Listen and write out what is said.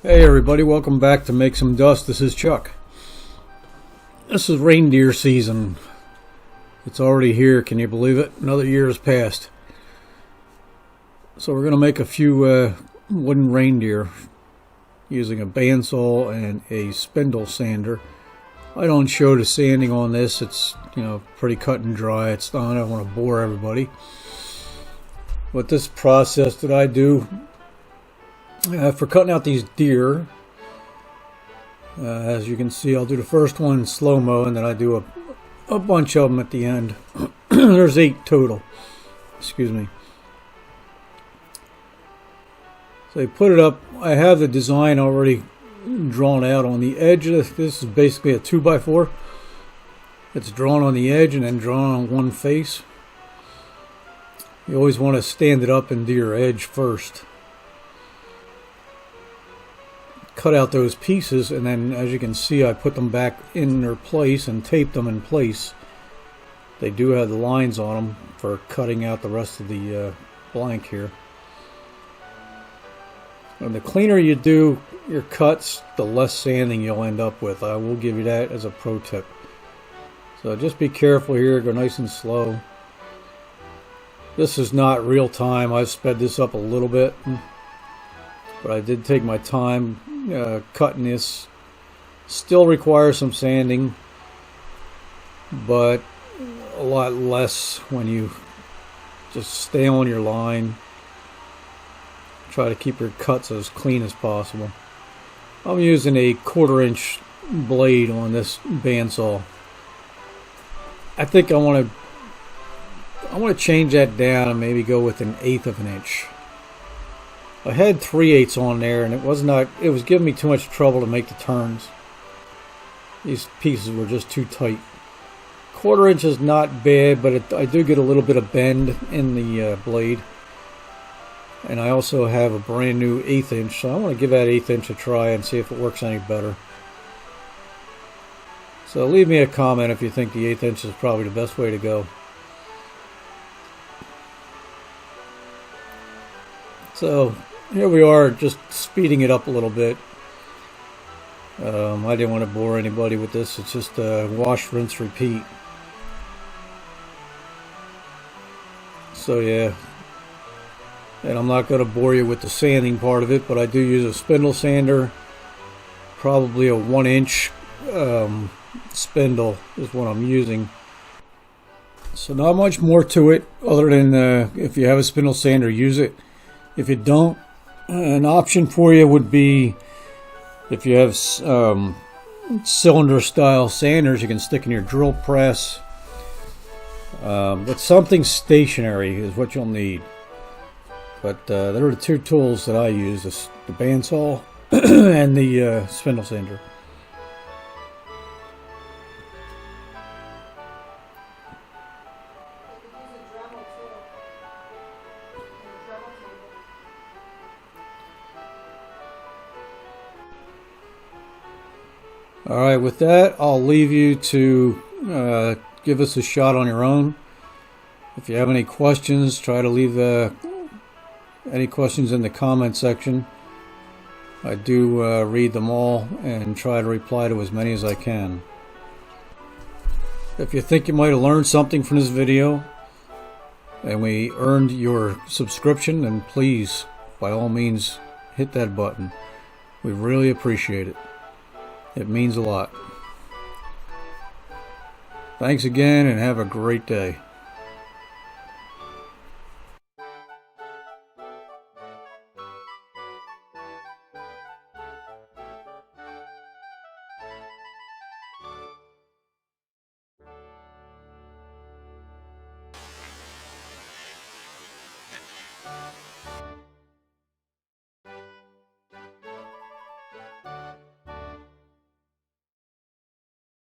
Hey everybody, welcome back to Make Some Dust. This is Chuck. This is reindeer season. It's already here, can you believe it? Another year has passed. So we're going to make a few wooden reindeer using a bandsaw and a spindle sander. I don't show the sanding on this. It's, pretty cut and dry. It's not, I don't want to bore everybody. But this process that I do for cutting out these deer, as you can see, I'll do the first one in slow-mo, and then I do a bunch of them at the end. There's 8 total. Excuse me. So you put it up. I have the design already drawn out on the edge. This is basically a 2x4. It's drawn on the edge and then drawn on one face. You always want to stand it up and do your edge first. Cut out those pieces, and then as you can see, I put them back in their place and taped them in place. They do have the lines on them for cutting out the rest of the blank here. And the cleaner you do your cuts, the less sanding you'll end up with. I will give you that as a pro tip. So just be careful here, go nice and slow. This is not real time. I've sped this up a little bit, but I did take my time cutting this. Still requires some sanding, but a lot less when you just stay on your line. Try to keep your cuts as clean as possible. I'm using a 1/4-inch blade on this bandsaw. I think I want to change that down and maybe go with 1/8 of an inch. I had 3/8 on there, and it was giving me too much trouble to make the turns. These pieces were just too tight. 1/4 inch is not bad, but I do get a little bit of bend in the blade. And I also have a brand new 1/8 inch, so I want to give that 1/8 inch a try and see if it works any better. So leave me a comment if you think the 1/8 inch is probably the best way to go. So here we are, just speeding it up a little bit. I didn't want to bore anybody with this. It's just wash, rinse, repeat. So yeah. And I'm not going to bore you with the sanding part of it, but I do use a spindle sander. Probably a 1-inch spindle is what I'm using. So not much more to it other than if you have a spindle sander, use it. If you don't, an option for you would be if you have cylinder style sanders you can stick in your drill press. But something stationary is what you'll need. But there are the 2 tools that I use, the bandsaw and the spindle sander. Alright, with that, I'll leave you to give us a shot on your own. If you have any questions, try to leave any questions in the comment section. I do read them all and try to reply to as many as I can. If you think you might have learned something from this video and we earned your subscription, then please, by all means, hit that button. We really appreciate it. It means a lot. Thanks again and have a great day.